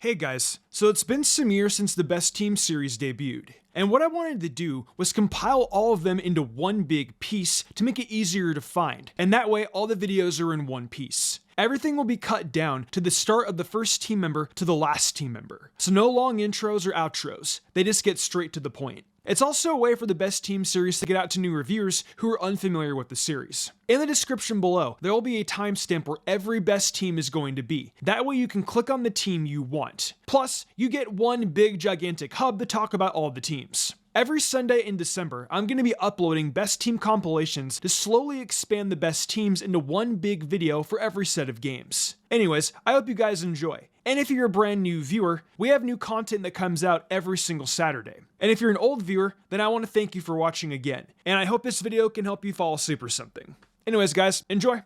Hey guys, so it's been some years since the Best Team series debuted, and what I wanted to do was compile all of them into one big piece to make it easier to find, and that way all the videos are in one piece. Everything will be cut down to the start of the first team member to the last team member, so no long intros or outros, they just get straight to the point. It's also a way for the Best Team series to get out to new reviewers who are unfamiliar with the series. In the description below, there will be a timestamp where every best team is going to be. That way you can click on the team you want. Plus, you get one big gigantic hub to talk about all the teams. Every Sunday in December, I'm going to be uploading best team compilations to slowly expand the best teams into one big video for every set of games. Anyways, I hope you guys enjoy. And if you're a brand new viewer, we have new content that comes out every single Saturday. And if you're an old viewer, then I want to thank you for watching again. And I hope this video can help you fall asleep or something. Anyways guys, enjoy!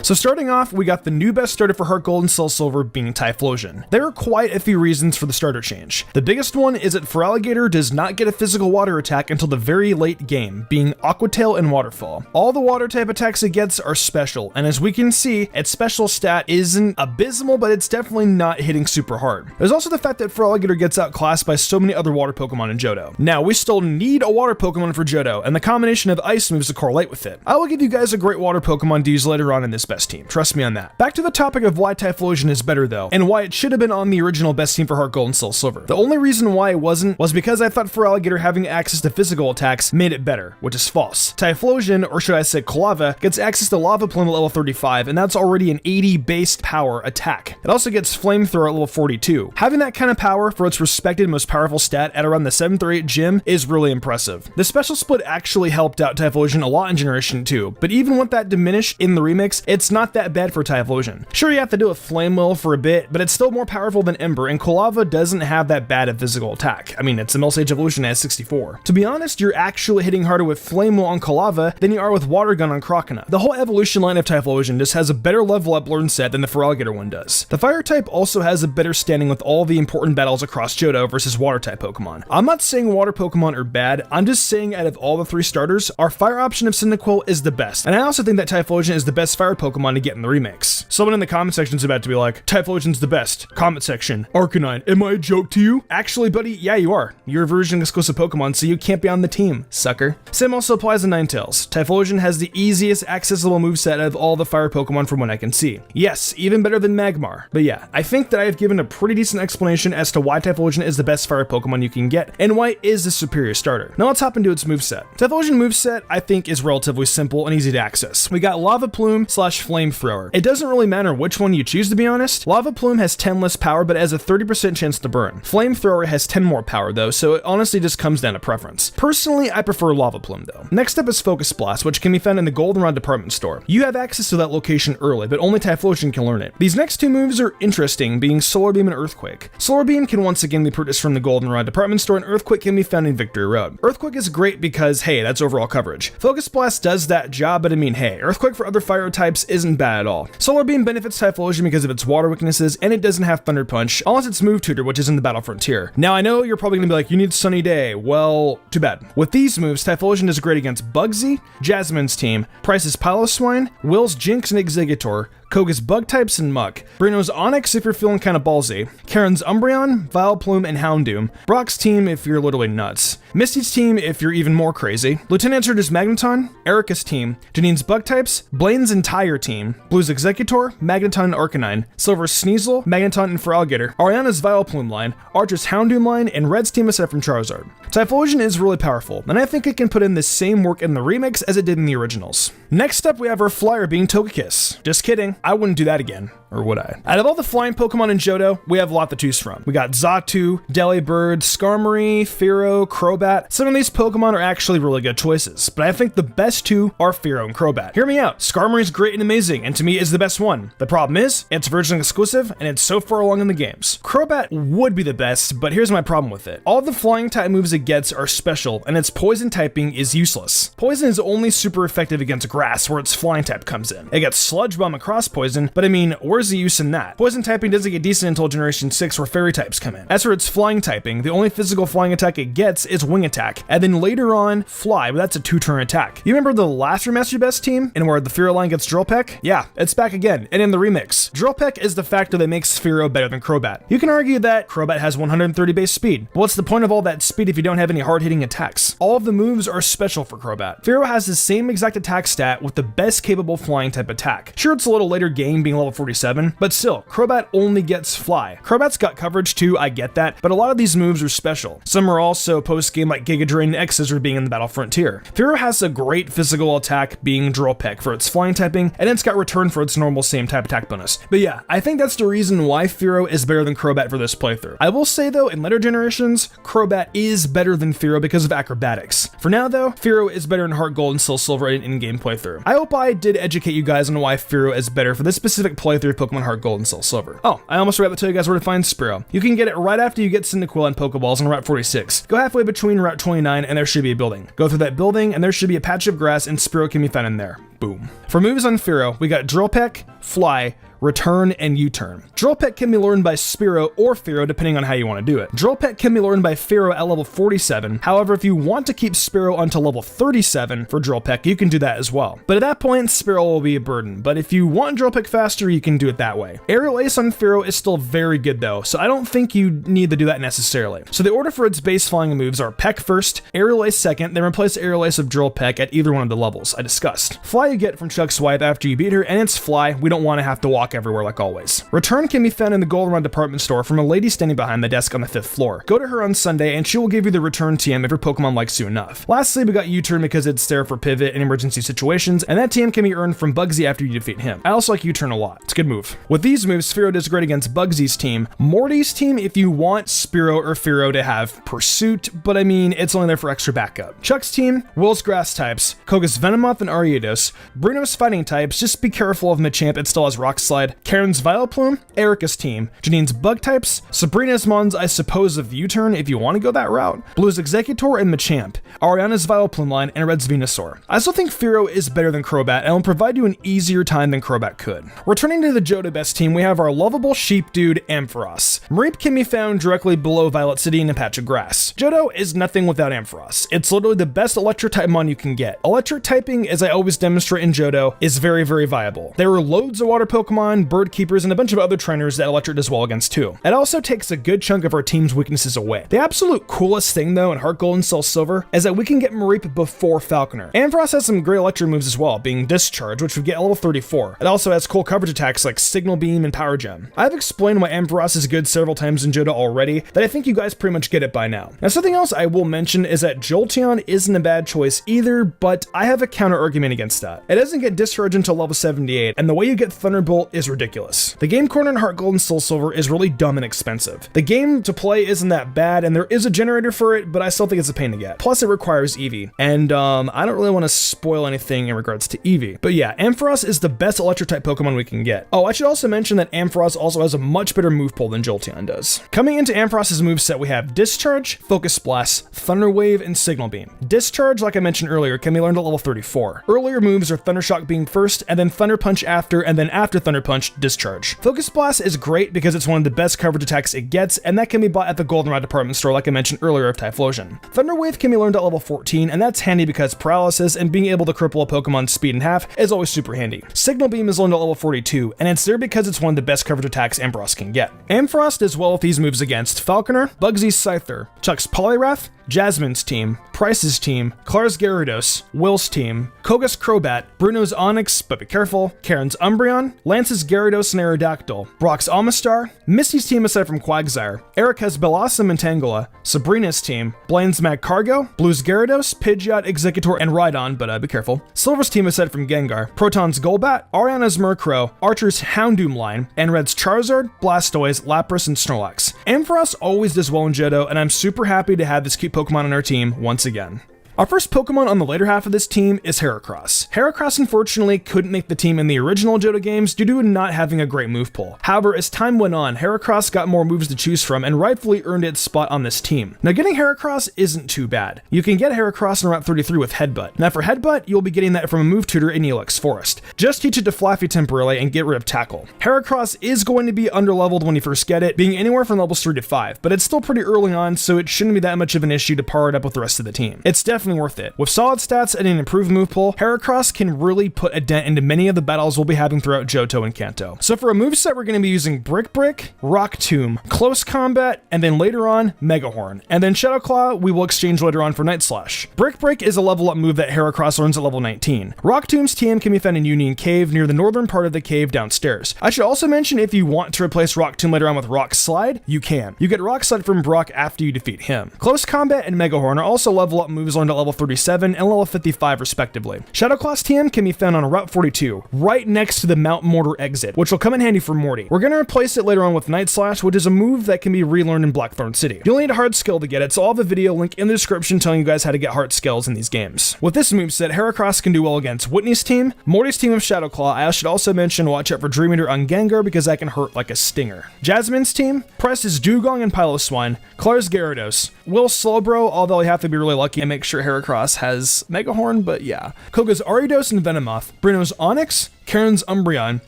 So starting off, we got the new best starter for Heartgold and Soulsilver being Typhlosion. There are quite a few reasons for the starter change. The biggest one is that Feraligatr does not get a physical water attack until the very late game, being Aqua Tail and Waterfall. All the water type attacks it gets are special, and as we can see, its special stat isn't abysmal, but it's definitely not hitting super hard. There's also the fact that Feraligatr gets outclassed by so many other water Pokemon in Johto. Now, we still need a water Pokemon for Johto, and the combination of ice moves to correlate with it. I will give you guys a great water Pokemon to use later on in this best team, trust me on that. Back to the topic of why Typhlosion is better though, and why it should have been on the original best team for Heartgold and Soulsilver. The only reason why it wasn't was because I thought Feraligatr having access to physical attacks made it better, which is false. Typhlosion, or should I say Kolava, gets access to Lava Plume at level 35, and that's already an 80 base power attack. It also gets Flamethrower at level 42. Having that kind of power for its respected most powerful stat at around the 7th or 8th gym is really impressive. The special split actually helped out Typhlosion a lot in Generation 2, but even with that diminished in the remix, it's not that bad for Typhlosion. Sure, you have to do a Flame Wheel for a bit, but it's still more powerful than Ember, and Kolava doesn't have that bad of physical attack. I mean, it's a Milk Sage evolution at 64. To be honest, you're actually hitting harder with Flame Wheel on Kolava than you are with Water Gun on Croconaw. The whole evolution line of Typhlosion just has a better level up learn set than the Feraligatr one does. The Fire type also has a better standing with all the important battles across Johto versus Water type Pokemon. I'm not saying Water Pokemon are bad, I'm just saying out of all the 3 starters, our Fire option of Cyndaquil is the best, and I also think that Typhlosion is the best Fire Pokemon to get in the remix. Someone in the comment section is about to be like, Typhlosion's the best. Comment section, Arcanine, am I a joke to you? Actually, buddy, yeah you are. You're a version exclusive Pokemon, so you can't be on the team, sucker. Same also applies to Ninetales. Typhlosion has the easiest accessible moveset out of all the Fire Pokemon from what I can see. Yes, even better than Magmar. But yeah, I think that I have given a pretty decent explanation as to why Typhlosion is the best Fire Pokemon you can get, and why it is the superior starter. Now let's hop into its moveset. Typhlosion moveset, I think, is relatively simple and easy to access. We got Lava Plume / Flamethrower. It doesn't really matter which one you choose, to be honest. Lava Plume has 10 less power, but it has a 30% chance to burn. Flamethrower has 10 more power though, so it honestly just comes down to preference. Personally, I prefer Lava Plume though. Next up is Focus Blast, which can be found in the Goldenrod department store. You have access to that location early, but only Typhlosion can learn it. These next 2 moves are interesting, being Solar Beam and Earthquake. Solar Beam can once again be purchased from the Goldenrod department store, and Earthquake can be found in Victory Road. Earthquake is great because, hey, that's overall coverage. Focus Blast does that job, but I mean, hey, Earthquake for other fire types isn't bad at all. Solar Beam benefits Typhlosion because of its water weaknesses, and it doesn't have Thunder Punch, unless it's Move Tutor, which is in the Battle Frontier. Now, I know you're probably gonna be like, you need Sunny Day. Well, too bad. With these moves, Typhlosion is great against Bugsy, Jasmine's team, Price's Piloswine, Will's Jinx and Exeggutor, Koga's Bug types and Muck, Bruno's Onix if you're feeling kinda ballsy, Karen's Umbreon, Vileplume, and Houndoom, Brock's team if you're literally nuts, Misty's team if you're even more crazy, Lieutenant Surge's Magneton, Erica's team, Janine's Bug types, Blaine's entire team, Blue's Exeggutor, Magneton and Arcanine, Silver's Sneasel, Magneton and Feraligatr, Ariana's Vileplume line, Archer's Houndoom line, and Red's team aside from Charizard. Typhlosion is really powerful, and I think it can put in the same work in the remix as it did in the originals. Next up, we have our flyer being Togekiss. Just kidding, I wouldn't do that again. Or would I? Out of all the flying Pokemon in Johto, we have a lot to choose from. We got Xatu, Delibird, Skarmory, Fearow, Crobat. Some of these Pokemon are actually really good choices, but I think the best 2 are Fearow and Crobat. Hear me out, Skarmory is great and amazing, and to me is the best one. The problem is, it's version exclusive, and it's so far along in the games. Crobat would be the best, but here's my problem with it. All the flying type moves it gets are special, and its poison typing is useless. Poison is only super effective against grass Grass, where its flying type comes in. It gets Sludge Bomb across Poison, but I mean, where's the use in that? Poison typing doesn't get decent until Generation 6, where Fairy types come in. As for its flying typing, the only physical flying attack it gets is Wing Attack, and then later on, Fly, but that's a 2-turn attack. You remember the last Remastered Best team, and where the Fearow line gets Drill Peck? Yeah, it's back again, and in the remix. Drill Peck is the factor that makes Fearow better than Crobat. You can argue that Crobat has 130 base speed, but what's the point of all that speed if you don't have any hard-hitting attacks? All of the moves are special for Crobat. Fearow has the same exact attack stat with the best capable flying type attack. Sure, it's a little later game being level 47, but still, Crobat only gets Fly. Crobat's got coverage too, I get that, but a lot of these moves are special. Some are also post-game, like Giga Drain and X-Scissor being in the Battle Frontier. Fearow has a great physical attack being Drill Peck for its flying typing, and it's got Return for its normal same type attack bonus. But yeah, I think that's the reason why Fearow is better than Crobat for this playthrough. I will say though, in later generations, Crobat is better than Fearow because of acrobatics. For now though, Fearow is better in Heartgold and Soulsilver in in-game playthrough. I hope I did educate you guys on why Fearow is better for this specific playthrough of Pokemon Heartgold and Soulsilver. Oh, I almost forgot to tell you guys where to find Spearow. You can get it right after you get Cyndaquil and Pokeballs on Route 46. Go halfway between Route 29 and there should be a building. Go through that building and there should be a patch of grass and Spearow can be found in there. Boom. For moves on Fearow, we got Drill Peck, Fly, Return, and U-turn. Drill Peck can be learned by Spearow or Fearow depending on how you want to do it. Drill Peck can be learned by Fearow at level 47. However, if you want to keep Spearow until level 37 for Drill Peck, you can do that as well. But at that point, Spearow will be a burden. But if you want Drill Peck faster, you can do it that way. Aerial Ace on Fearow is still very good though, so I don't think you need to do that necessarily. So the order for its base flying moves are Peck first, Aerial Ace second, then replace Aerial Ace of Drill Peck at either one of the levels I discussed. Fly you get from Chuck Swipe after you beat her, and it's Fly. We don't want to have to walk everywhere like always. Return can be found in the Goldenrod department store from a lady standing behind the desk on the 5th floor. Go to her on Sunday and she will give you the Return TM if your Pokemon likes you enough. Lastly, we got U-turn because it's there for pivot in emergency situations, and that TM can be earned from Bugsy after you defeat him. I also like U-turn a lot. It's a good move. With these moves, Fearow does great against Bugsy's team. Morty's team if you want Spearow or Fearow to have Pursuit, but I mean, it's only there for extra backup. Chuck's team, Will's Grass types, Koga's Venomoth and Ariados, Bruno's fighting types, just be careful of Machamp, it still has Rock Slide, Karen's Vileplume, Erica's team, Janine's Bug types, Sabrina's Mons, I suppose of U-turn if you want to go that route, Blue's Executor and Machamp, Ariana's Vileplume line, and Red's Venusaur. I still think Fearow is better than Crobat and will provide you an easier time than Crobat could. Returning to the Johto Best team, we have our lovable sheep dude, Ampharos. Mareep can be found directly below Violet City in a patch of grass. Johto is nothing without Ampharos. It's literally the best electric type mon you can get. Electric typing, as I always demonstrate in Johto, is very, very viable. There are loads of water Pokemon, bird keepers, and a bunch of other trainers that Electric does well against too. It also takes a good chunk of our team's weaknesses away. The absolute coolest thing though in Heartgold and Soulsilver is that we can get Mareep before Falconer. Ampharos has some great Electric moves as well, being Discharge, which we get at level 34. It also has cool coverage attacks like Signal Beam and Power Gem. I've explained why Ampharos is good several times in Johto already, that I think you guys pretty much get it by now. Now something else I will mention is that Jolteon isn't a bad choice either, but I have a counter argument against that. It doesn't get Discharge until level 78, and the way you get Thunderbolt is ridiculous. The game corner in Heartgold and Soulsilver is really dumb and expensive. The game to play isn't that bad, and there is a generator for it, but I still think it's a pain to get. Plus it requires Eevee, and I don't really want to spoil anything in regards to Eevee. But yeah, Ampharos is the best electric type Pokemon we can get. Oh, I should also mention that Ampharos also has a much better move pool than Jolteon does. Coming into Ampharos' moveset, we have Discharge, Focus Blast, Thunder Wave, and Signal Beam. Discharge, like I mentioned earlier, can be learned at level 34. Earlier moves are Thunder Shock Beam first, and then Thunder Punch after, and then after Thunder Punch, Discharge. Focus Blast is great because it's one of the best coverage attacks it gets, and that can be bought at the Goldenrod department store like I mentioned earlier of Typhlosion. Thunder Wave can be learned at level 14, and that's handy because paralysis and being able to cripple a Pokemon's speed in half is always super handy. Signal Beam is learned at level 42, and it's there because it's one of the best coverage attacks Ampharos can get. Ampharos does well with these moves against Falconer, Bugsy's Scyther, Chuck's Poliwrath, Jasmine's team, Price's team, Clara's Gyarados, Will's team, Koga's Crobat, Bruno's Onix, but be careful, Karen's Umbreon, Lance's Gyarados and Aerodactyl, Brock's Amistar, Misty's team aside from Quagsire, Erica's Bellossom and Tangela, Sabrina's team, Blaine's Magcargo, Blue's Gyarados, Pidgeot, Executor, and Rhydon, but be careful, Silver's team aside from Gengar, Proton's Golbat, Ariana's Murkrow, Archer's Houndoom line, and Red's Charizard, Blastoise, Lapras, and Snorlax. Ampharos always does well in Johto, and I'm super happy to have this cute Pokemon on our team once again. Our first Pokemon on the later half of this team is Heracross. Heracross unfortunately couldn't make the team in the original Johto games due to not having a great move pool. However, as time went on, Heracross got more moves to choose from and rightfully earned its spot on this team. Now getting Heracross isn't too bad. You can get Heracross in Route 33 with Headbutt. Now for Headbutt, you'll be getting that from a move tutor in Ilex Forest. Just teach it to Flaffy temporarily and get rid of Tackle. Heracross is going to be underleveled when you first get it, being anywhere from levels 3 to 5, but it's still pretty early on, so it shouldn't be that much of an issue to power it up with the rest of the team. It's definitely worth it. With solid stats and an improved move pool, Heracross can really put a dent into many of the battles we'll be having throughout Johto and Kanto. So for a moveset, we're going to be using Brick Brick, Rock Tomb, Close Combat, and then later on, Mega Horn. And then Shadow Claw we will exchange later on for Night Slash. Brick Break is a level up move that Heracross learns at level 19. Rock Tomb's TM can be found in Union Cave near the northern part of the cave downstairs. I should also mention if you want to replace Rock Tomb later on with Rock Slide, you can. You get Rock Slide from Brock after you defeat him. Close Combat and Mega Horn are also level up moves learned at level 37 and level 55 respectively. Shadow Claw's TM can be found on Route 42, right next to the Mount Mortar exit, which will come in handy for Morty. We're going to replace it later on with Night Slash, which is a move that can be relearned in Blackthorn City. You'll need a Heartscale to get it, so I'll have a video link in the description telling you guys how to get Heartscales in these games. With this moveset, Heracross can do well against Whitney's team, Morty's team of Shadow Claw. I should also mention watch out for Dream Eater on Gengar because that can hurt like a stinger. Jasmine's team, Press is Dugong and Piloswine, Claire's Gyarados, Will's Slowbro, although you have to be really lucky and make sure Heracross has Mega Horn, but yeah. Koga's Ariados and Venomoth, Bruno's Onix, Karen's Umbreon,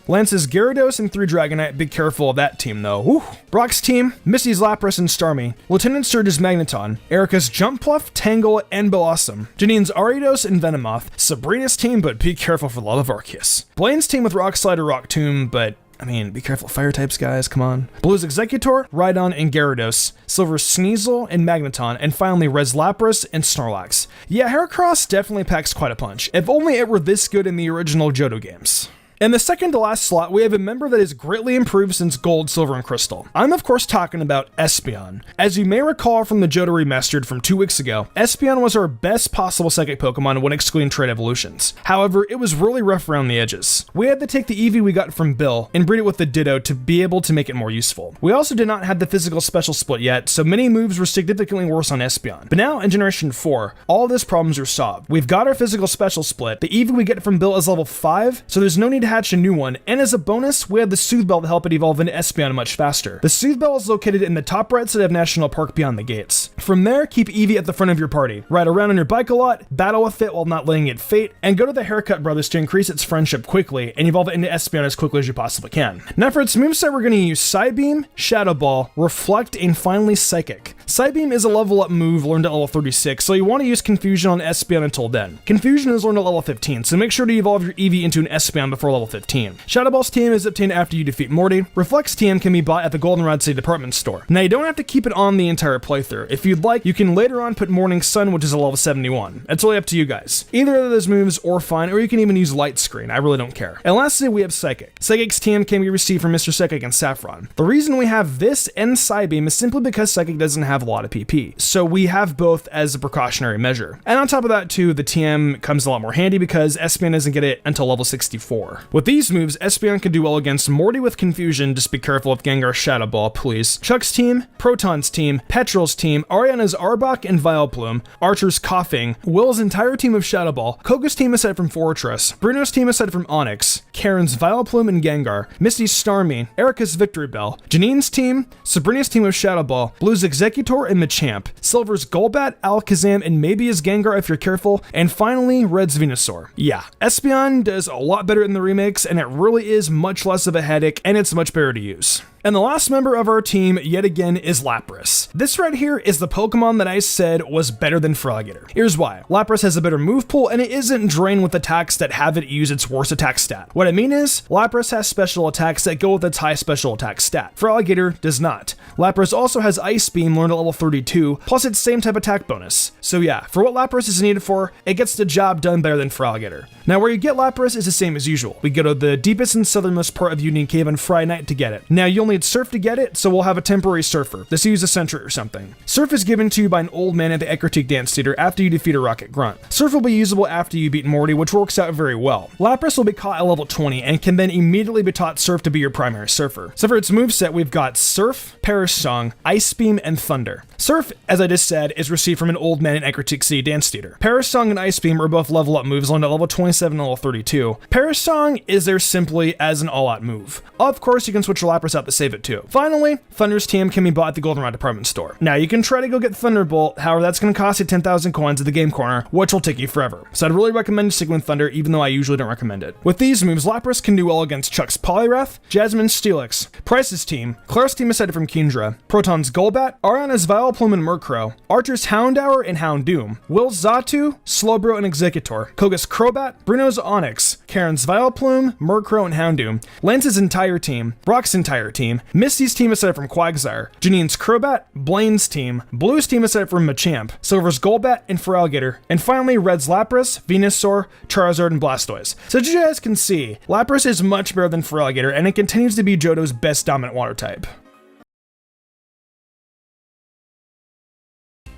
Lance's Gyarados, and 3 Dragonite. Be careful of that team though. Whew. Brock's team, Misty's Lapras and Starmie, Lieutenant Surge's Magneton, Erica's Jumpluff, Tangle, and Blossom, Janine's Ariados and Venomoth, Sabrina's team, but be careful for the love of Arceus. Blaine's team with Rock Slide or Rock Tomb, but be careful, fire types, guys, come on. Blue's Executor, Rhydon, and Gyarados, Silver's Sneasel and Magneton, and finally Red's Lapras and Snorlax. Yeah, Heracross definitely packs quite a punch. If only it were this good in the original Johto games. In the second to last slot, we have a member that is greatly improved since Gold, Silver, and Crystal. I'm of course talking about Espeon. As you may recall from the Johto Remastered from 2 weeks ago, Espeon was our best possible Psychic Pokemon when excluding trait evolutions. However, it was really rough around the edges. We had to take the Eevee we got from Bill and breed it with the Ditto to be able to make it more useful. We also did not have the physical special split yet, so many moves were significantly worse on Espeon. But now in Generation 4, all these problems are solved. We've got our physical special split, the Eevee we get from Bill is level 5, so there's no need to hatch a new one, and as a bonus, we have the Soothe Bell to help it evolve into Espeon much faster. The Soothe Bell is located in the top right side of National Park beyond the gates. From there, keep Eevee at the front of your party. Ride around on your bike a lot, battle with it while not letting it fate, and go to the Haircut Brothers to increase its friendship quickly and evolve it into Espeon as quickly as you possibly can. Now for its moveset, we're going to use Psybeam, Shadow Ball, Reflect, and finally Psychic. Psybeam is a level up move learned at level 36, so you want to use Confusion on Espeon until then. Confusion is learned at level 15, so make sure to evolve your Eevee into an Espeon before level 15. Shadow Ball's TM is obtained after you defeat Morty. Reflect's TM can be bought at the Goldenrod City department store. Now you don't have to keep it on the entire playthrough. If you'd like, you can later on put Morning Sun, which is a level 71. It's really up to you guys. Either of those moves or fine, or you can even use Light Screen. I really don't care. And lastly, we have Psychic. Psychic's TM can be received from Mr. Psychic and Saffron. The reason we have this and Psybeam is simply because Psychic doesn't have a lot of PP, so we have both as a precautionary measure. And on top of that too, the TM comes a lot more handy because Espeon doesn't get it until level 64. With these moves, Espeon can do well against Morty with Confusion, just be careful with Gengar's Shadow Ball, please. Chuck's team, Proton's team, Petrol's team, Ariana's Arbok and Vileplume, Archer's Coughing, Will's entire team of Shadow Ball, Koga's team aside from Fortress, Bruno's team aside from Onix, Karen's Vileplume and Gengar, Misty's Starmie, Erica's Victory Bell, Janine's team, Sabrina's team of Shadow Ball, Blue's Executor and Machamp, Silver's Golbat, Alakazam, and maybe his Gengar if you're careful, and finally Red's Venusaur. Yeah, Espeon does a lot better in the remakes, and it really is much less of a headache, and it's much better to use. And the last member of our team, yet again, is Lapras. This right here is the Pokemon that I said was better than Feraligatr. Here's why. Lapras has a better move pool, and it isn't drained with attacks that have it use its worst attack stat. What I mean is, Lapras has special attacks that go with its high special attack stat. Feraligatr does not. Lapras also has Ice Beam learned at level 32, plus its same type attack bonus. So yeah, for what Lapras is needed for, it gets the job done better than Feraligatr. Now where you get Lapras is the same as usual. We go to the deepest and southernmost part of Union Cave on Friday night to get it. Now you'll need need Surf to get it, so we'll have a temporary Surfer. This uses a Sentry or something. Surf is given to you by an old man at the Ecruteak Dance Theater after you defeat a Rocket Grunt. Surf will be usable after you beat Morty, which works out very well. Lapras will be caught at level 20 and can then immediately be taught Surf to be your primary Surfer. So for its moveset, we've got Surf, Perish Song, Ice Beam, and Thunder. Surf, as I just said, is received from an old man in Ecruteak City Dance Theater. Perish Song and Ice Beam are both level up moves on to level 27 and level 32. Perish Song is there simply as an all-out move. Of course, you can switch your Lapras out to save it too. Finally, Thunder's TM can be bought at the Goldenrod department store. Now, you can try to go get Thunderbolt, however, that's going to cost you 10,000 coins at the game corner, which will take you forever. So I'd really recommend sticking with Thunder, even though I usually don't recommend it. With these moves, Lapras can do well against Chuck's Poliwrath, Jasmine's Steelix, Price's team, Claire's team aside from Kingdra, Proton's Golbat, Ariana's Vileplume and Murkrow, Archer's Houndour and Houndoom, Will's Xatu, Slowbro and Exeggutor, Koga's Crobat, Bruno's Onix, Karen's Vileplume, Murkrow and Houndoom, Lance's entire team, Brock's entire team, Misty's team aside from Quagsire, Janine's Crobat, Blaine's team, Blue's team aside from Machamp, Silver's Golbat and Feraligatr, and finally Red's Lapras, Venusaur, Charizard, and Blastoise. So as you guys can see, Lapras is much better than Feraligatr, and it continues to be Johto's best dominant water type.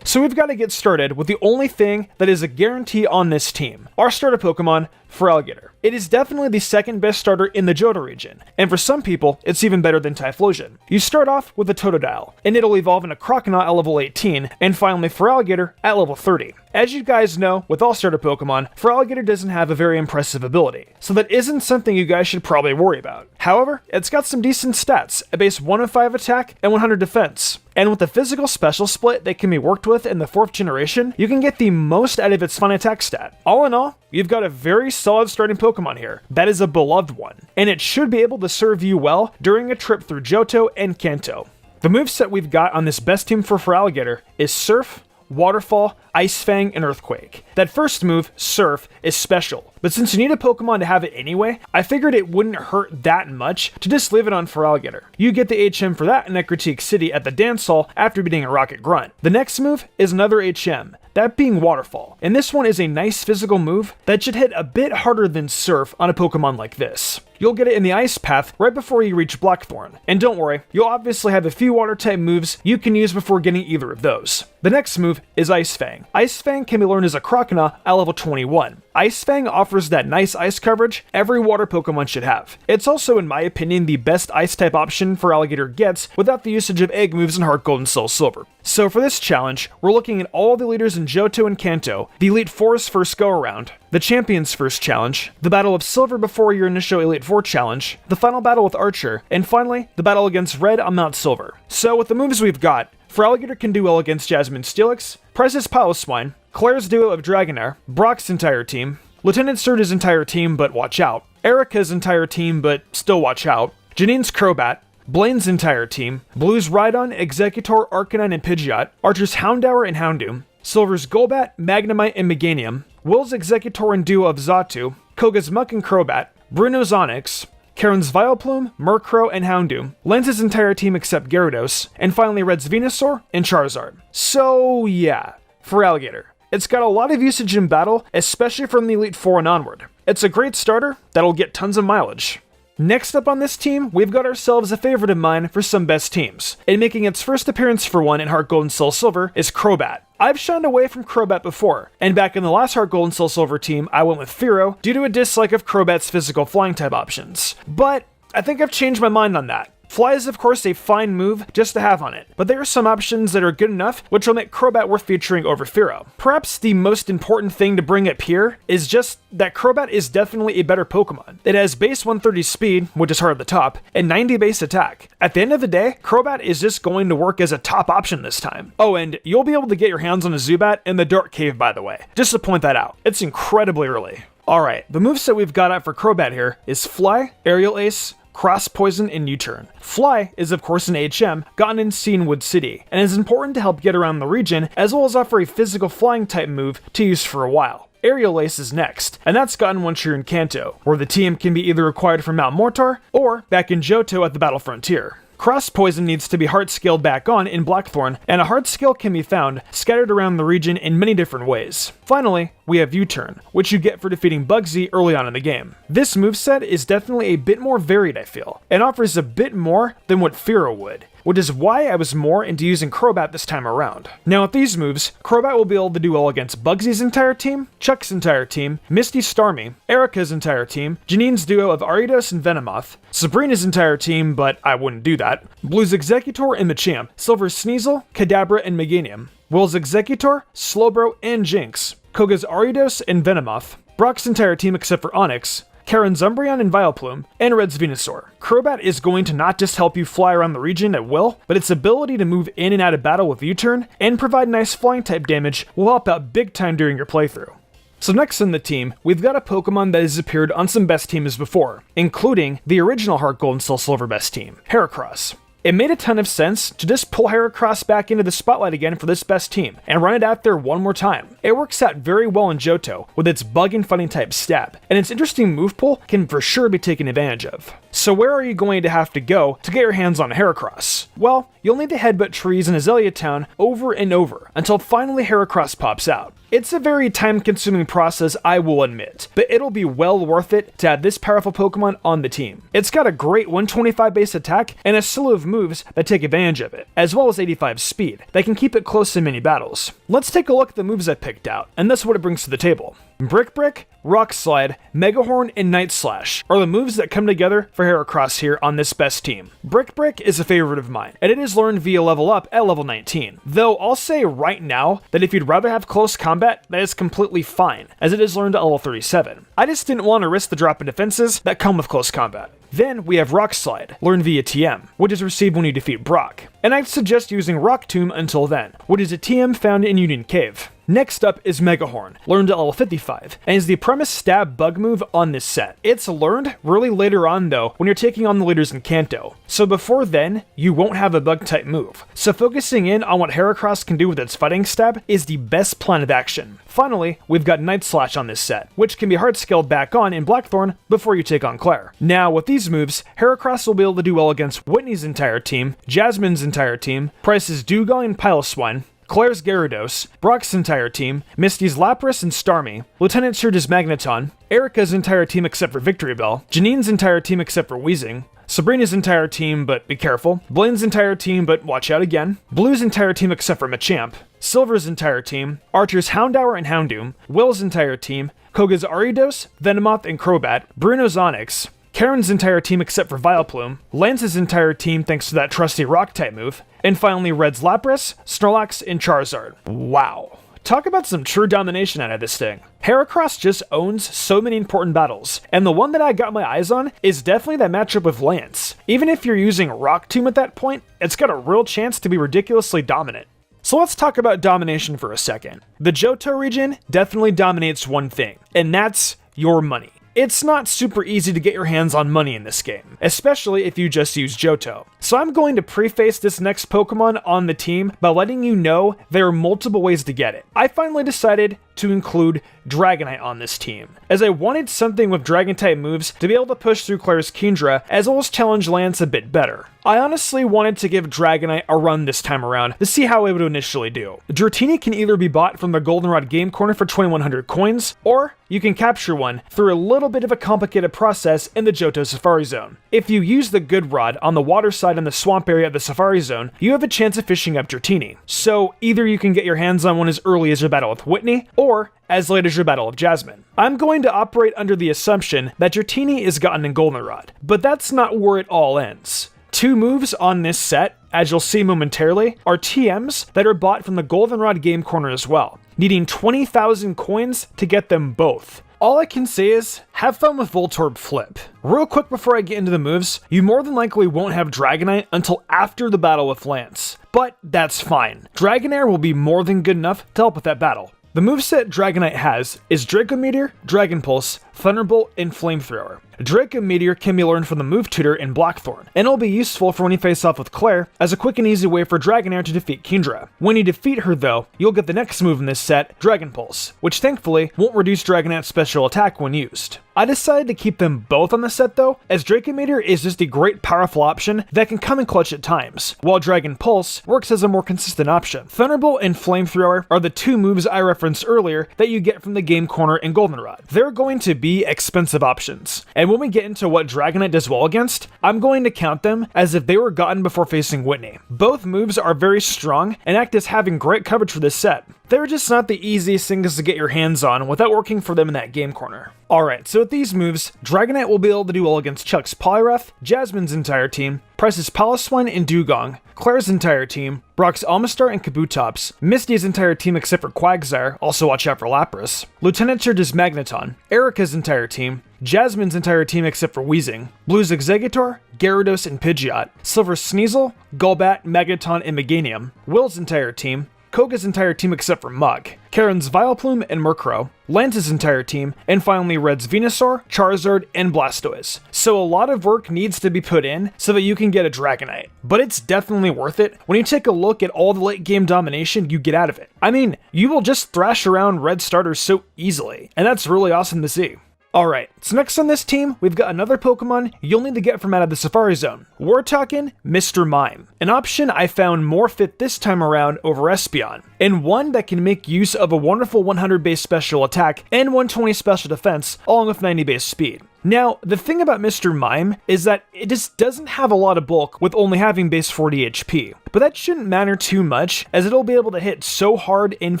So we've got to get started with the only thing that is a guarantee on this team, our starter Pokemon, Feraligatr. It is definitely the second best starter in the Johto region, and for some people, it's even better than Typhlosion. You start off with a Totodile, and it'll evolve into Croconaw at level 18, and finally Feraligatr at level 30. As you guys know, with all starter Pokemon, Feraligatr doesn't have a very impressive ability, so that isn't something you guys should probably worry about. However, it's got some decent stats, a base 105 attack and 100 defense. And with the physical special split that can be worked with in the 4th generation, you can get the most out of its fun attack stat. All in all, you've got a very solid starting Pokemon here. That is a beloved one, and it should be able to serve you well during a trip through Johto and Kanto. The moveset we've got on this best team for Feraligatr is Surf, Waterfall, Ice Fang, and Earthquake. That first move, Surf, is special, but since you need a Pokemon to have it anyway, I figured it wouldn't hurt that much to just leave it on Feraligatr. You get the HM for that in Ecruteak City at the dance hall after beating a Rocket Grunt. The next move is another HM, that being Waterfall, and this one is a nice physical move that should hit a bit harder than Surf on a Pokemon like this. You'll get it in the Ice Path right before you reach Blackthorn, and don't worry, you'll obviously have a few Water-type moves you can use before getting either of those. The next move is Ice Fang. Ice Fang can be learned as a Croconaw at level 21. Ice Fang offers that nice ice coverage every water Pokemon should have. It's also, in my opinion, the best ice-type option Feraligatr gets without the usage of egg moves in Heartgold and Soulsilver. So for this challenge, we're looking at all the leaders in Johto and Kanto, the Elite Four's first go-around, the Champion's first challenge, the Battle of Silver before your initial Elite Four challenge, the final battle with Archer, and finally, the battle against Red on Mount Silver. So with the moves we've got, Feraligatr can do well against Jasmine's Steelix, Price's Piloswine, Claire's duo of Dragonair, Brock's entire team, Lieutenant Surge's entire team but watch out, Erica's entire team but still watch out, Janine's Crobat, Blaine's entire team, Blue's Rhydon, Exeggutor, Arcanine, and Pidgeot, Archer's Houndour and Houndoom, Silver's Golbat, Magnemite, and Meganium, Will's Exeggutor and duo of Xatu, Koga's Muck and Crobat, Bruno's Onix, Karen's Vileplume, Murkrow, and Houndoom, Lance's entire team except Gyarados, and finally Red's Venusaur and Charizard. So yeah, Feraligatr. It's got a lot of usage in battle, especially from the Elite Four and onward. It's a great starter that'll get tons of mileage. Next up on this team, we've got ourselves a favorite of mine for some best teams, and making its first appearance for one in Heartgold and Soulsilver is Crobat. I've shunned away from Crobat before, and back in the last Heartgold and Soulsilver team, I went with Fearow due to a dislike of Crobat's physical flying type options. But I think I've changed my mind on that. Fly is of course a fine move just to have on it, but there are some options that are good enough which will make Crobat worth featuring over Fearow. Perhaps the most important thing to bring up here is just that Crobat is definitely a better Pokemon. It has base 130 speed, which is hard at the top, and 90 base attack. At the end of the day, Crobat is just going to work as a top option this time. Oh, and you'll be able to get your hands on a Zubat in the Dark Cave, by the way. Just to point that out. It's incredibly early. Alright, the moveset we've got out for Crobat here is Fly, Aerial Ace, Cross Poison, and U-Turn. Fly is of course an HM gotten in Cianwood City, and is important to help get around the region, as well as offer a physical flying type move to use for a while. Aerial Ace is next, and that's gotten once you're in Kanto, where the TM can be either acquired from Mount Mortar, or back in Johto at the Battle Frontier. Cross Poison needs to be Heartscaled back on in Blackthorn, and a Heartscale can be found scattered around the region in many different ways. Finally, we have U-Turn, which you get for defeating Bugsy early on in the game. This moveset is definitely a bit more varied, I feel, and offers a bit more than what Fearow would, which is why I was more into using Crobat this time around. Now with these moves, Crobat will be able to do well against Bugsy's entire team, Chuck's entire team, Misty's Starmie, Erica's entire team, Janine's duo of Ariados and Venomoth, Sabrina's entire team, but I wouldn't do that, Blue's Exeggutor and Machamp, Silver's Sneasel, Kadabra and Meganium, Will's Exeggutor, Slowbro and Jinx, Koga's Ariados and Venomoth, Brock's entire team except for Onix, Karen's Umbreon and Vileplume, and Red's Venusaur. Crobat is going to not just help you fly around the region at will, but its ability to move in and out of battle with U-Turn and provide nice flying type damage will help out big time during your playthrough. So next in the team, we've got a Pokemon that has appeared on some best teams before, including the original Heartgold and Soulsilver best team, Heracross. It made a ton of sense to just pull Heracross back into the spotlight again for this best team, and run it out there one more time. It works out very well in Johto, with its bug and fighting type stab, and its interesting move pool can for sure be taken advantage of. So where are you going to have to go to get your hands on Heracross? Well, you'll need to headbutt trees in Azalea Town over and over, until finally Heracross pops out. It's a very time-consuming process, I will admit, but it'll be well worth it to have this powerful Pokemon on the team. It's got a great 125 base attack and a slew of moves that take advantage of it, as well as 85 speed that can keep it close in many battles. Let's take a look at the moves I picked out, and that's what it brings to the table. Brick Brick, Rock Slide, Mega Horn, and Night Slash are the moves that come together for Heracross here on this best team. Brick Brick is a favorite of mine, and it is learned via level up at level 19. Though I'll say right now that if you'd rather have close combat, that is completely fine, as it is learned at level 37. I just didn't want to risk the drop in defenses that come with close combat. Then we have Rock Slide, learned via TM, which is received when you defeat Brock. And I'd suggest using Rock Tomb until then, which is a TM found in Union Cave. Next up is Mega Horn, learned at level 55, and is the premise stab bug move on this set. It's learned really later on though, when you're taking on the leaders in Kanto. So before then, you won't have a bug type move. So focusing in on what Heracross can do with its fighting stab is the best plan of action. Finally, we've got Night Slash on this set, which can be Heartscaled back on in Blackthorn before you take on Claire. Now with these moves, Heracross will be able to do well against Whitney's entire team, Jasmine's entire team, Price's Dugong and Piloswine, Claire's Gyarados, Brock's entire team, Misty's Lapras and Starmie, Lieutenant Surge's Magneton, Erica's entire team except for Victreebel, Janine's entire team except for Weezing, Sabrina's entire team, but be careful, Blaine's entire team, but watch out again, Blue's entire team except for Machamp, Silver's entire team, Archer's Houndour and Houndoom, Will's entire team, Koga's Ariados, Venomoth and Crobat, Bruno's Onix, Karen's entire team except for Vileplume, Lance's entire team thanks to that trusty Rock-type move, and finally Red's Lapras, Snorlax, and Charizard. Wow. Talk about some true domination out of this thing. Heracross just owns so many important battles, and the one that I got my eyes on is definitely that matchup with Lance. Even if you're using Rock Tomb at that point, it's got a real chance to be ridiculously dominant. So let's talk about domination for a second. The Johto region definitely dominates one thing, and that's your money. It's not super easy to get your hands on money in this game, especially if you just use Johto. So I'm going to preface this next Pokemon on the team by letting you know there are multiple ways to get it. I finally decided to include Dragonite on this team, as I wanted something with Dragon-type moves to be able to push through Claire's Kingdra, as well as challenge Lance a bit better. I honestly wanted to give Dragonite a run this time around to see how it would initially do. Dratini can either be bought from the Goldenrod Game Corner for 2100 coins, or you can capture one through a little bit of a complicated process in the Johto Safari Zone. If you use the Good Rod on the water side in the swamp area of the Safari Zone, you have a chance of fishing up Dratini. So either you can get your hands on one as early as your battle with Whitney, or as late as your battle of Jasmine. I'm going to operate under the assumption that Dratini is gotten in Goldenrod, but that's not where it all ends. Two moves on this set, as you'll see momentarily, are TMs that are bought from the Goldenrod Game Corner as well, needing 20,000 coins to get them both. All I can say is, have fun with Voltorb Flip. Real quick before I get into the moves, you more than likely won't have Dragonite until after the battle with Lance, but that's fine. Dragonair will be more than good enough to help with that battle. The moveset Dragonite has is Draco Meteor, Dragon Pulse, Thunderbolt, and Flamethrower. Draco Meteor can be learned from the move tutor in Blackthorn, and it'll be useful for when you face off with Claire as a quick and easy way for Dragonair to defeat Kingdra. When you defeat her though, you'll get the next move in this set, Dragon Pulse, which thankfully won't reduce Dragonite's special attack when used. I decided to keep them both on the set though, as Dracometer is just a great powerful option that can come in clutch at times, while Dragon Pulse works as a more consistent option. Thunderbolt and Flamethrower are the two moves I referenced earlier that you get from the Game Corner and Goldenrod. They're going to be expensive options, and when we get into what Dragonite does well against, I'm going to count them as if they were gotten before facing Whitney. Both moves are very strong and act as having great coverage for this set. They're just not the easiest things to get your hands on without working for them in that Game Corner. Alright, so with these moves, Dragonite will be able to do well against Chuck's Poliwrath, Jasmine's entire team, Price's Paliswine and Dugong, Claire's entire team, Brock's Almastar and Kabutops, Misty's entire team except for Quagsire, also watch out for Lapras, Lieutenant Surge's Magneton, Erica's entire team, Jasmine's entire team except for Weezing, Blue's Exeggutor, Gyarados and Pidgeot, Silver's Sneasel, Golbat, Magneton and Meganium, Will's entire team, Koga's entire team except for Mug, Karen's Vileplume and Murkrow, Lance's entire team, and finally Red's Venusaur, Charizard, and Blastoise. So a lot of work needs to be put in so that you can get a Dragonite, but it's definitely worth it when you take a look at all the late game domination you get out of it. I mean, you will just thrash around red starters so easily, and that's really awesome to see. Alright, so next on this team, we've got another Pokemon you'll need to get from out of the Safari Zone. We're talking Mr. Mime, an option I found more fit this time around over Espeon, and one that can make use of a wonderful 100 base special attack and 120 special defense, along with 90 base speed. Now, the thing about Mr. Mime is that it just doesn't have a lot of bulk with only having base 40 HP, but that shouldn't matter too much as it'll be able to hit so hard and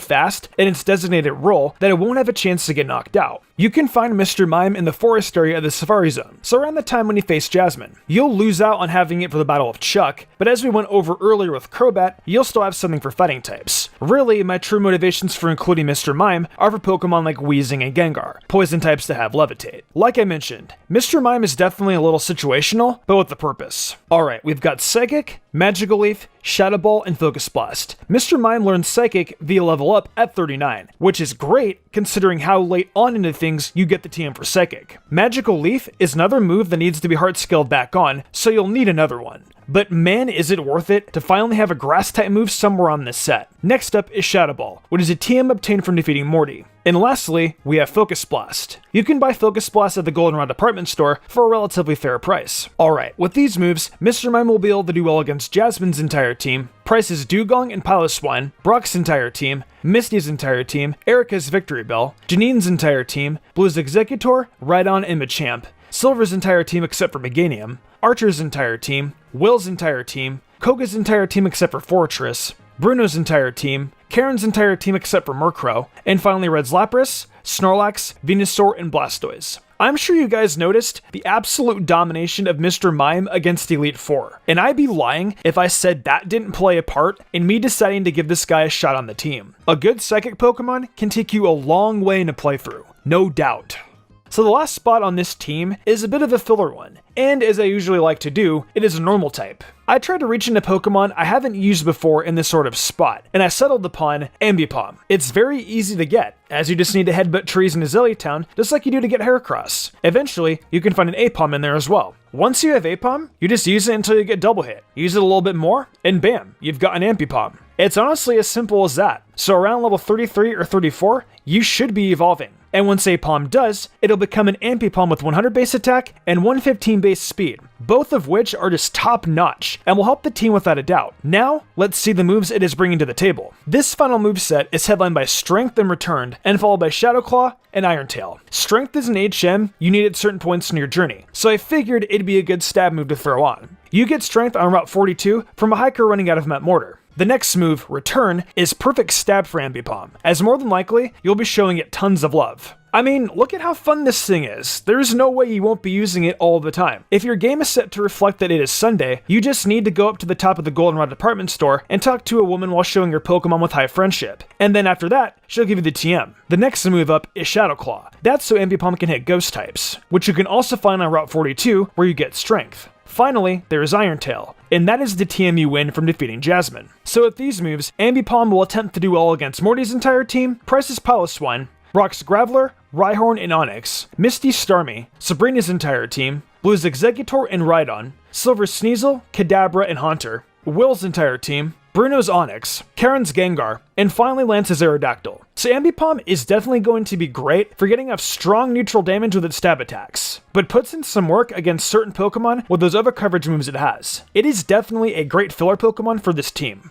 fast in its designated role that it won't have a chance to get knocked out. You can find Mr. Mime in the forest area of the Safari Zone, so around the time when you face Jasmine. You'll lose out on having it for the Battle of Chuck, but as we went over earlier with Crobat, you'll still have something for fighting types. Really, my true motivations for including Mr. Mime are for Pokemon like Weezing and Gengar, poison types that have Levitate. Like I mentioned, Mr. Mime is definitely a little situational, but with a purpose. Alright, we've got Psychic, Magical Leaf, Shadow Ball, and Focus Blast. Mr. Mime learns Psychic via level up at 39, which is great considering how late on into things you get the TM for Psychic. Magical Leaf is another move that needs to be Heartscaled back on, so you'll need another one. But man, is it worth it to finally have a Grass-type move somewhere on this set. Next up is Shadow Ball, which is a TM obtained from defeating Morty. And lastly, we have Focus Blast. You can buy Focus Blast at the Goldenrod department store for a relatively fair price. Alright, with these moves, Mr. Mime will be able to do well against Jasmine's entire team, Price's Dugong and Piloswine, Brock's entire team, Misty's entire team, Erica's Victory Bell, Janine's entire team, Blue's Exeggutor, Rhydon and Machamp, Silver's entire team except for Meganium, Archer's entire team, Will's entire team, Koga's entire team except for Fortress, Bruno's entire team, Karen's entire team except for Murkrow, and finally Red's Lapras, Snorlax, Venusaur, and Blastoise. I'm sure you guys noticed the absolute domination of Mr. Mime against Elite Four, and I'd be lying if I said that didn't play a part in me deciding to give this guy a shot on the team. A good Psychic Pokemon can take you a long way in a playthrough, no doubt. So the last spot on this team is a bit of a filler one, and as I usually like to do, it is a normal type. I tried to reach into Pokemon I haven't used before in this sort of spot, and I settled upon Ambipom. It's very easy to get, as you just need to headbutt trees in Azalea Town, just like you do to get Heracross. Eventually, you can find an Apom in there as well. Once you have Apom, you just use it until you get double hit. Use it a little bit more, and bam, you've got an Ambipom. It's honestly as simple as that. So around level 33 or 34, you should be evolving. And once Apom does, it'll become an Ambipom with 100 base attack and 115 base speed, both of which are just top notch and will help the team without a doubt. Now, let's see the moves it is bringing to the table. This final moveset is headlined by Strength and Returned, and followed by Shadow Claw and Iron Tail. Strength is an HM you need at certain points in your journey, so I figured it'd be a good stab move to throw on. You get Strength on Route 42 from a hiker running out of Mount Mortar. The next move, Return, is perfect stab for Ambipom, as more than likely, you'll be showing it tons of love. I mean, look at how fun this thing is. There's no way you won't be using it all the time. If your game is set to reflect that it is Sunday, you just need to go up to the top of the Goldenrod department store and talk to a woman while showing your Pokemon with high friendship. And then after that, she'll give you the TM. The next move up is Shadow Claw. That's so Ambipom can hit ghost types, which you can also find on Route 42, where you get Strength. Finally, there is Iron Tail, and that is the TM you win from defeating Jasmine. So with these moves, Ambipom will attempt to do well against Morty's entire team, Price's Piloswine, Brock's Graveler, Rhyhorn and Onix, Misty's Starmie, Sabrina's entire team, Blue's Exeggutor and Rhydon, Silver's Sneasel, Kadabra and Haunter, Will's entire team, Bruno's Onyx, Karen's Gengar, and finally Lance's Aerodactyl. So Ambipom is definitely going to be great for getting off strong neutral damage with its stab attacks, but puts in some work against certain Pokemon with those other coverage moves it has. It is definitely a great filler Pokemon for this team.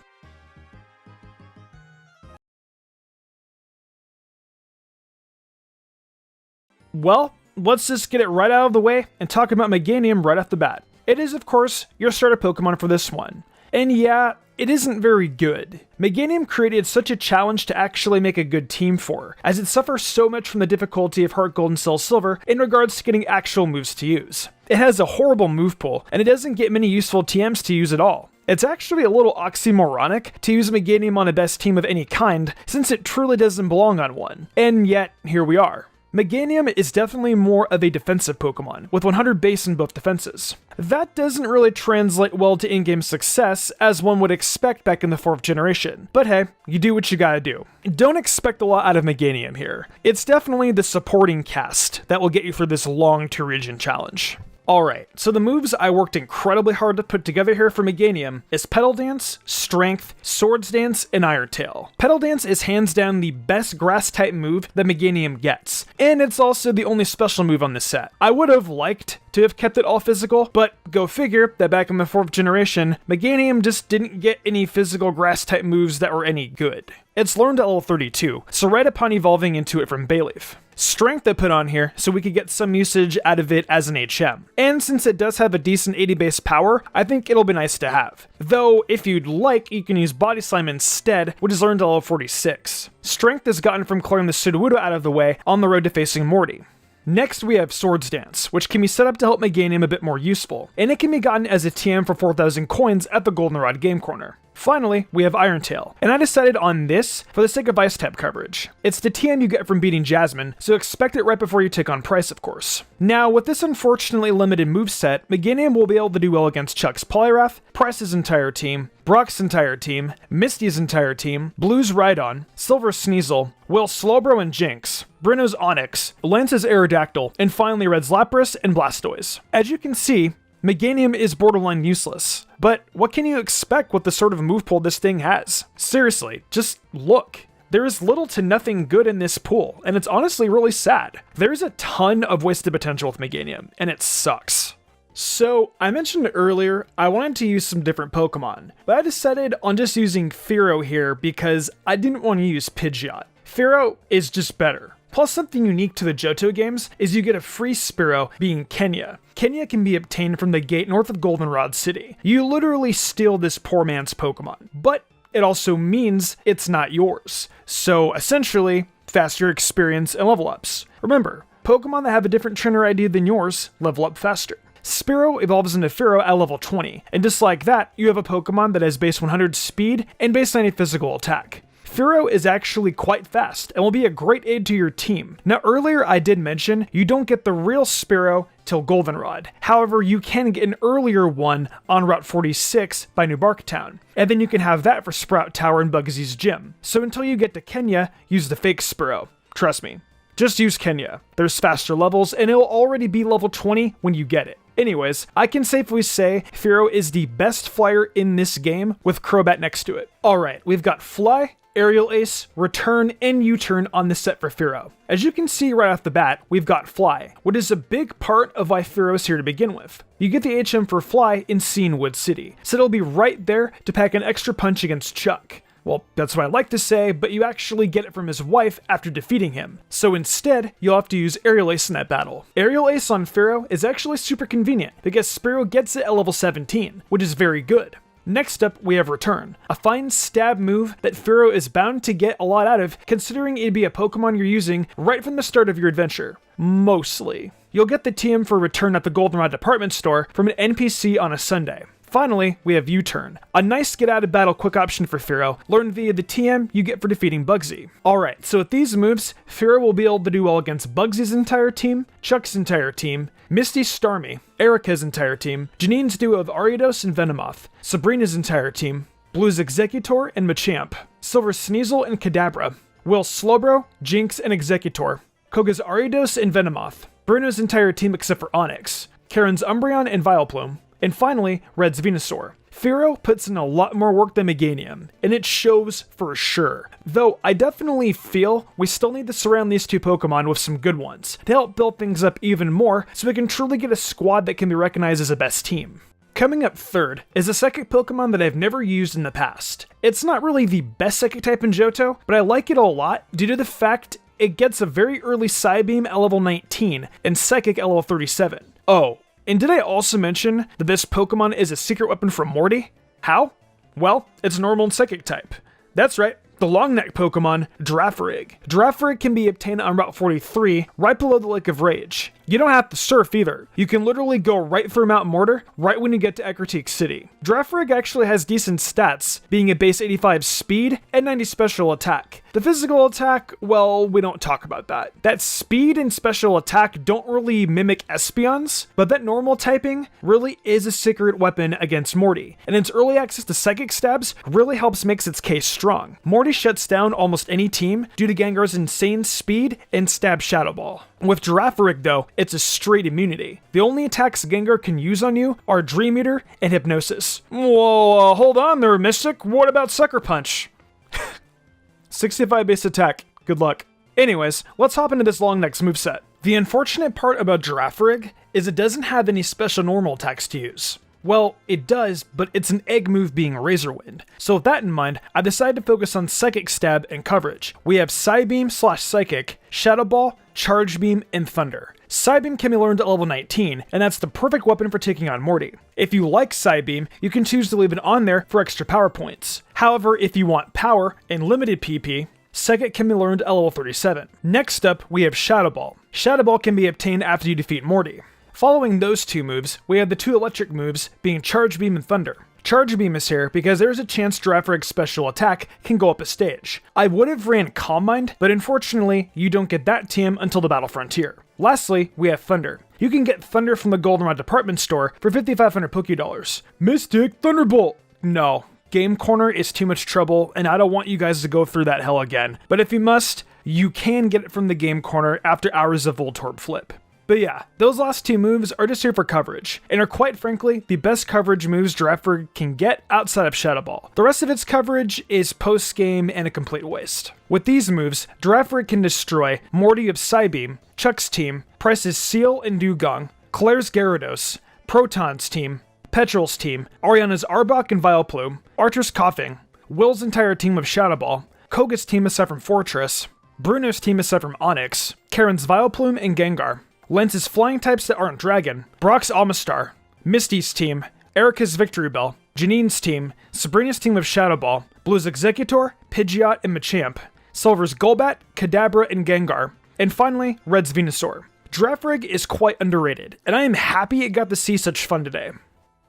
Well, let's just get it right out of the way and talk about Meganium right off the bat. It is, of course, your starter Pokemon for this one. And yeah, it isn't very good. Meganium created such a challenge to actually make a good team for, as it suffers so much from the difficulty of Heartgold and Soulsilver in regards to getting actual moves to use. It has a horrible move pool, and it doesn't get many useful TMs to use at all. It's actually a little oxymoronic to use Meganium on a best team of any kind, since it truly doesn't belong on one. And yet, here we are. Meganium is definitely more of a defensive Pokemon, with 100 base in both defenses. That doesn't really translate well to in-game success, as one would expect back in the 4th generation. But hey, you do what you gotta do. Don't expect a lot out of Meganium here. It's definitely the supporting cast that will get you through this long two-region challenge. Alright, so the moves I worked incredibly hard to put together here for Meganium is Petal Dance, Strength, Swords Dance, and Iron Tail. Petal Dance is hands down the best grass-type move that Meganium gets, and it's also the only special move on this set. I would have liked to have kept it all physical, but go figure that back in the 4th generation, Meganium just didn't get any physical grass-type moves that were any good. It's learned at level 32, so right upon evolving into it from Bayleaf. Strength I put on here so we could get some usage out of it as an HM. And since it does have a decent 80 base power, I think it'll be nice to have. Though, if you'd like, you can use Body Slam instead, which is learned at level 46. Strength is gotten from clearing the Sudowoodo out of the way on the road to facing Morty. Next, we have Swords Dance, which can be set up to help Meganium a bit more useful, and it can be gotten as a TM for 4,000 coins at the Goldenrod Game Corner. Finally, we have Iron Tail, and I decided on this for the sake of Ice-type coverage. It's the TM you get from beating Jasmine, so expect it right before you take on Price, of course. Now, with this unfortunately limited moveset, Meganium will be able to do well against Chuck's Poliwrath, Price's entire team, Brock's entire team, Misty's entire team, Blue's Rhydon, Silver's Sneasel, Will's Slowbro and Jinx, Bruno's Onyx, Lance's Aerodactyl, and finally Red's Lapras and Blastoise. As you can see, Meganium is borderline useless, but what can you expect with the sort of move pool this thing has? Seriously, just look. There is little to nothing good in this pool, and it's honestly really sad. There's a ton of wasted potential with Meganium, and it sucks. So, I mentioned earlier, I wanted to use some different Pokemon, but I decided on just using Fearow here because I didn't want to use Pidgeot. Fearow is just better. Plus, something unique to the Johto games is you get a free Spearow, being Kenya. Kenya can be obtained from the gate north of Goldenrod City. You literally steal this poor man's Pokemon, but it also means it's not yours. So, essentially, faster experience and level ups. Remember, Pokemon that have a different trainer ID than yours level up faster. Spearow evolves into Fearow at level 20, and just like that, you have a Pokemon that has base 100 speed and base 90 physical attack. Fearow is actually quite fast and will be a great aid to your team. Now earlier I did mention you don't get the real Spearow till Goldenrod. However, you can get an earlier one on Route 46 by New Barktown, and then you can have that for Sprout Tower and Bugsy's Gym. So until you get to Kenya, use the fake Spearow. Trust me. Just use Kenya. There's faster levels, and it'll already be level 20 when you get it. Anyways, I can safely say Fearow is the best flyer in this game with Crobat next to it. Alright, we've got Fly, Aerial Ace, Return, and U-Turn on this set for Fearow. As you can see right off the bat, we've got Fly, which is a big part of why Fearow is here to begin with. You get the HM for Fly in Scenewood City, so it'll be right there to pack an extra punch against Chuck. Well, that's what I like to say, but you actually get it from his wife after defeating him. So instead, you'll have to use Aerial Ace in that battle. Aerial Ace on Fearow is actually super convenient, because Spearow gets it at level 17, which is very good. Next up, we have Return, a fine stab move that Fearow is bound to get a lot out of, considering it'd be a Pokemon you're using right from the start of your adventure. Mostly. You'll get the TM for Return at the Goldenrod department store from an NPC on a Sunday. Finally, we have U-Turn, a nice get-out-of-battle quick option for Fearow, learned via the TM you get for defeating Bugsy. Alright, so with these moves, Fearow will be able to do well against Bugsy's entire team, Chuck's entire team, Misty's Starmie, Erica's entire team, Janine's duo of Ariados and Venomoth, Sabrina's entire team, Blue's Executor and Machamp, Silver's Sneasel and Kadabra, Will's Slowbro, Jinx, and Executor, Koga's Ariados and Venomoth, Bruno's entire team except for Onyx, Karen's Umbreon and Vileplume, And finally, Red's Venusaur. Fero puts in a lot more work than Meganium, and it shows for sure. Though I definitely feel we still need to surround these two Pokemon with some good ones to help build things up even more so we can truly get a squad that can be recognized as a best team. Coming up third is a Psychic Pokemon that I've never used in the past. It's not really the best Psychic type in Johto, but I like it a lot due to the fact it gets a very early Psybeam at level 19 and Psychic at level 37. Oh, and did I also mention that this Pokemon is a secret weapon from Morty? How? Well, it's normal and Psychic type. That's right, the long neck Pokemon, Girafarig. Girafarig can be obtained on Route 43, right below the Lake of Rage. You don't have to surf either. You can literally go right through Mount Mortar, right when you get to Ecruteak City. Girafarig actually has decent stats, being a base 85 speed and 90 special attack. The physical attack, well, we don't talk about that. That speed and special attack don't really mimic Espeon's, but that normal typing really is a secret weapon against Morty, and its early access to Psychic Stabs really helps make its case strong. Morty shuts down almost any team due to Gengar's insane speed and Stab Shadow Ball. With Girafarig though, it's a straight immunity. The only attacks Gengar can use on you are Dream Eater and Hypnosis. Whoa, hold on there, Mystic. What about Sucker Punch? 65 base attack. Good luck. Anyways, let's hop into this long neck's moveset. The unfortunate part about Girafarig is it doesn't have any special normal attacks to use. Well, it does, but it's an egg move being Razor Wind. So with that in mind, I decided to focus on Psychic Stab and coverage. We have Psybeam/Psychic, Shadow Ball, Charge Beam, and Thunder. Psybeam can be learned at level 19, and that's the perfect weapon for taking on Morty. If you like Psybeam, you can choose to leave it on there for extra power points. However, if you want power and limited PP, Psychic can be learned at level 37. Next up, we have Shadow Ball. Shadow Ball can be obtained after you defeat Morty. Following those two moves, we have the two electric moves being Charge Beam and Thunder. Charge Beam is here because there's a chance Girafarig's special attack can go up a stage. I would have ran Calm Mind, but unfortunately, you don't get that TM until the Battle Frontier. Lastly, we have Thunder. You can get Thunder from the Goldenrod department store for 5,500 Poké-Dollars. Mystic Thunderbolt! No, Game Corner is too much trouble, and I don't want you guys to go through that hell again. But if you must, you can get it from the Game Corner after hours of Voltorb Flip. But yeah, those last two moves are just here for coverage, and are quite frankly the best coverage moves Girafarig can get outside of Shadow Ball. The rest of its coverage is post-game and a complete waste. With these moves, Girafarig can destroy Morty of Psybeam, Chuck's team, Price's Seal and Dugong, Claire's Gyarados, Proton's team, Petrel's team, Ariana's Arbok and Vileplume, Archer's Coughing, Will's entire team of Shadow Ball, Koga's team aside from Fortress, Bruno's team aside from Onyx, Karen's Vileplume and Gengar, Lance's flying types that aren't dragon, Brock's Amistar, Misty's team, Erica's Victory Bell, Janine's team, Sabrina's team of Shadow Ball, Blue's Executor, Pidgeot and Machamp, Silver's Golbat, Kadabra and Gengar, and finally, Red's Venusaur. Girafarig is quite underrated, and I am happy it got to see such fun today.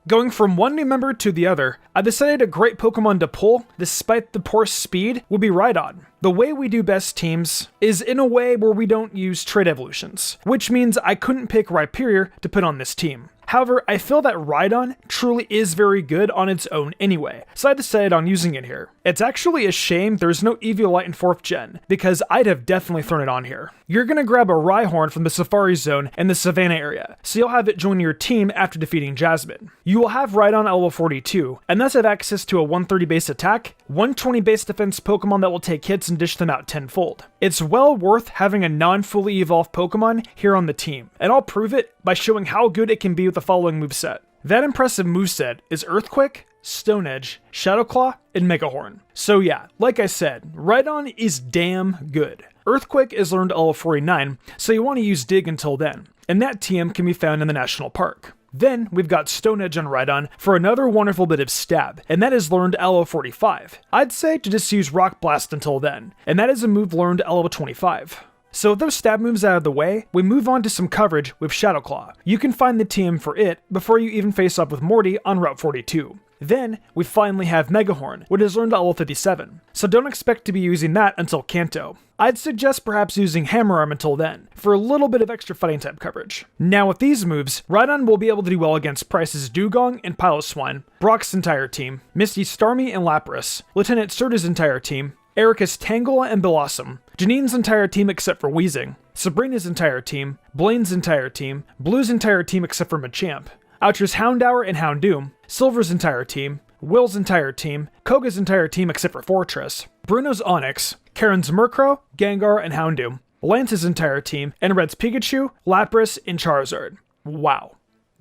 Going from one new member to the other, I decided a great Pokemon to pull, despite the poor speed, would be Rhydon. The way we do best teams is in a way where we don't use trait evolutions, which means I couldn't pick Rhyperior to put on this team. However, I feel that Rhydon truly is very good on its own anyway, so I decided on using it here. It's actually a shame there's no Eviolite in 4th gen, because I'd have definitely thrown it on here. You're gonna grab a Rhyhorn from the Safari Zone in the Savannah area, so you'll have it join your team after defeating Jasmine. You will have Rhydon at level 42, and thus have access to a 130 base attack, 120 base defense Pokemon that will take hits and dish them out tenfold. It's well worth having a non-fully evolved Pokemon here on the team, and I'll prove it by showing how good it can be with the following moveset. That impressive moveset is Earthquake, Stone Edge, Shadow Claw, and Mega Horn. So yeah, like I said, Rhydon is damn good. Earthquake is learned at level 49, so you want to use Dig until then, and that TM can be found in the National Park. Then we've got Stone Edge on Rhydon for another wonderful bit of stab, and that is learned at level 45. I'd say to just use Rock Blast until then, and that is a move learned at level 25. So with those stab moves out of the way, we move on to some coverage with Shadow Claw. You can find the TM for it before you even face up with Morty on Route 42. Then, we finally have Megahorn, which is learned at level 57, so don't expect to be using that until Kanto. I'd suggest perhaps using Hammer Arm until then, for a little bit of extra fighting type coverage. Now with these moves, Rhydon will be able to do well against Price's Dugong and Piloswine, Brock's entire team, Misty's Starmie and Lapras, Lieutenant Serta's entire team, Erica's Tangela and Blossom, Janine's entire team except for Weezing, Sabrina's entire team, Blaine's entire team, Blue's entire team except for Machamp, Outrage's Houndour and Houndoom, Silver's entire team, Will's entire team, Koga's entire team except for Fortress, Bruno's Onyx, Karen's Murkrow, Gengar, and Houndoom, Lance's entire team, and Red's Pikachu, Lapras, and Charizard. Wow.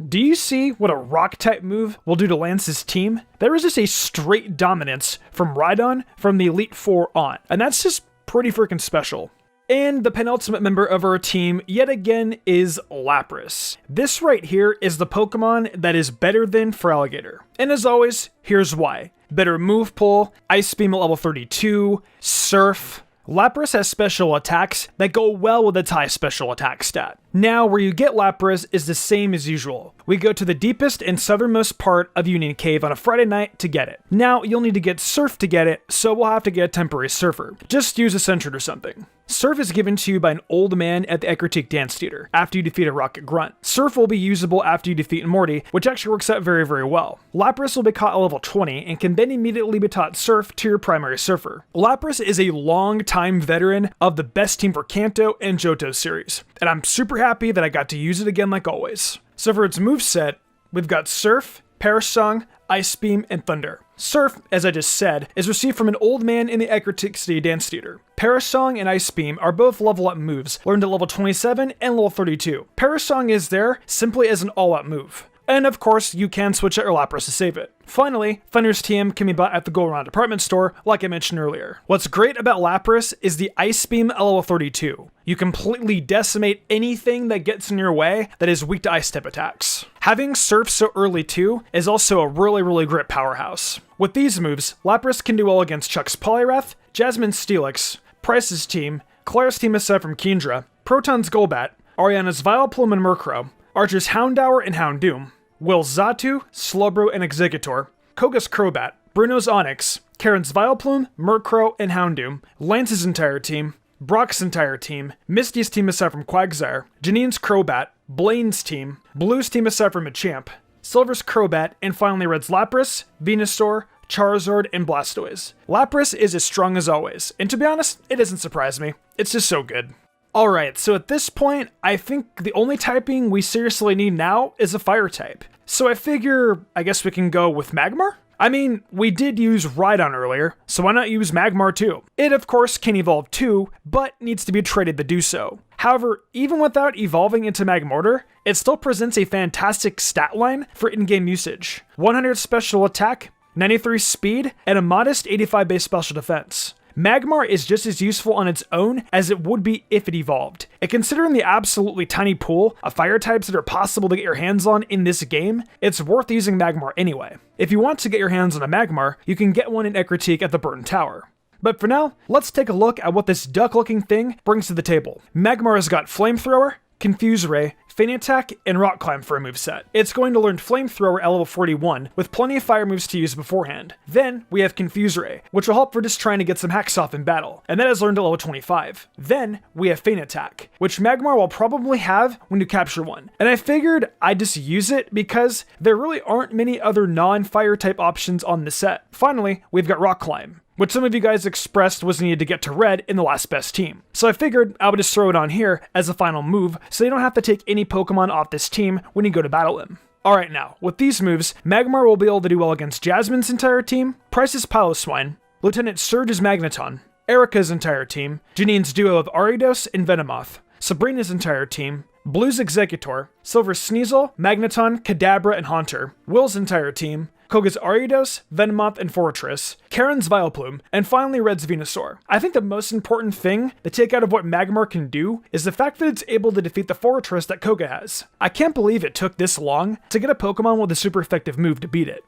Do you see what a Rock-type move will do to Lance's team? There is just a straight dominance from Rhydon from the Elite Four on, and that's just pretty freaking special. And the penultimate member of our team, yet again, is Lapras. This right here is the Pokemon that is better than Feraligatr. And as always, here's why. Better move pool, Ice Beam at level 32, Surf. Lapras has special attacks that go well with its high special attack stat. Now, where you get Lapras is the same as usual. We go to the deepest and southernmost part of Union Cave on a Friday night to get it. Now, you'll need to get Surf to get it, so we'll have to get a temporary Surfer. Just use a Sentret or something. Surf is given to you by an old man at the Ecruteak Dance Theater, after you defeat a Rocket Grunt. Surf will be usable after you defeat Morty, which actually works out very, very well. Lapras will be caught at level 20, and can then immediately be taught Surf to your primary Surfer. Lapras is a long-time veteran of the best team for Kanto and Johto series, and I'm super happy that I got to use it again like always. So for its moveset, we've got Surf, Perish Song, Ice Beam, and Thunder. Surf, as I just said, is received from an old man in the Ecruteak City Dance Theater. Perish Song and Ice Beam are both level up moves, learned at level 27 and level 32. Perish Song is there simply as an all-out move. And of course, you can switch out your Lapras to save it. Finally, Thunder's TM can be bought at the Go-Around department store, like I mentioned earlier. What's great about Lapras is the Ice Beam at level 32. You completely decimate anything that gets in your way that is weak to ice-type attacks. Having Surf so early too is also a really, really great powerhouse. With these moves, Lapras can do well against Chuck's Poliwrath, Jasmine's Steelix, Price's team, Claire's team aside from Kendra, Proton's Golbat, Ariana's Vileplume and Murkrow, Archer's Houndour and Houndoom, Will's Xatu, Slowbro, and Exeggutor, Koga's Crobat, Bruno's Onyx, Karen's Vileplume, Murkrow, and Houndoom, Lance's entire team, Brock's entire team, Misty's team aside from Quagsire, Janine's Crobat, Blaine's team, Blue's team aside from Machamp, Silver's Crobat, and finally Red's Lapras, Venusaur, Charizard, and Blastoise. Lapras is as strong as always, and to be honest, it doesn't surprise me. It's just so good. Alright, so at this point, I think the only typing we seriously need now is a fire type. So I figure, I guess we can go with Magmar? I mean, we did use Rhydon earlier, so why not use Magmar too? It of course can evolve too, but needs to be traded to do so. However, even without evolving into Magmortar, it still presents a fantastic stat line for in-game usage. 100 special attack, 93 speed, and a modest 85 base special defense. Magmar is just as useful on its own as it would be if it evolved. And considering the absolutely tiny pool of fire types that are possible to get your hands on in this game, it's worth using Magmar anyway. If you want to get your hands on a Magmar, you can get one in Ecruteak at the Burton Tower. But for now, let's take a look at what this duck-looking thing brings to the table. Magmar has got Flamethrower, Confuse Ray, Feint Attack, and Rock Climb for a moveset. It's going to learn Flamethrower at level 41, with plenty of fire moves to use beforehand. Then, we have Confuse Ray, which will help for just trying to get some hacks off in battle, and that is learned at level 25. Then, we have Feint Attack, which Magmar will probably have when you capture one. And I figured I'd just use it because there really aren't many other non-fire type options on the set. Finally, we've got Rock Climb, which some of you guys expressed was needed to get to Red in the last best team. So I figured I would just throw it on here as a final move, so you don't have to take any Pokemon off this team when you go to battle him. Alright now, with these moves, Magmar will be able to do well against Jasmine's entire team, Price's Piloswine, Lieutenant Surge's Magneton, Erica's entire team, Janine's duo of Ariados and Venomoth, Sabrina's entire team, Blue's Exeggutor, Silver's Sneasel, Magneton, Kadabra, and Haunter, Will's entire team, Koga's Ariados, Venomoth, and Fortress, Karen's Vileplume, and finally Red's Venusaur. I think the most important thing to take out of what Magmar can do is the fact that it's able to defeat the Fortress that Koga has. I can't believe it took this long to get a Pokemon with a super effective move to beat it.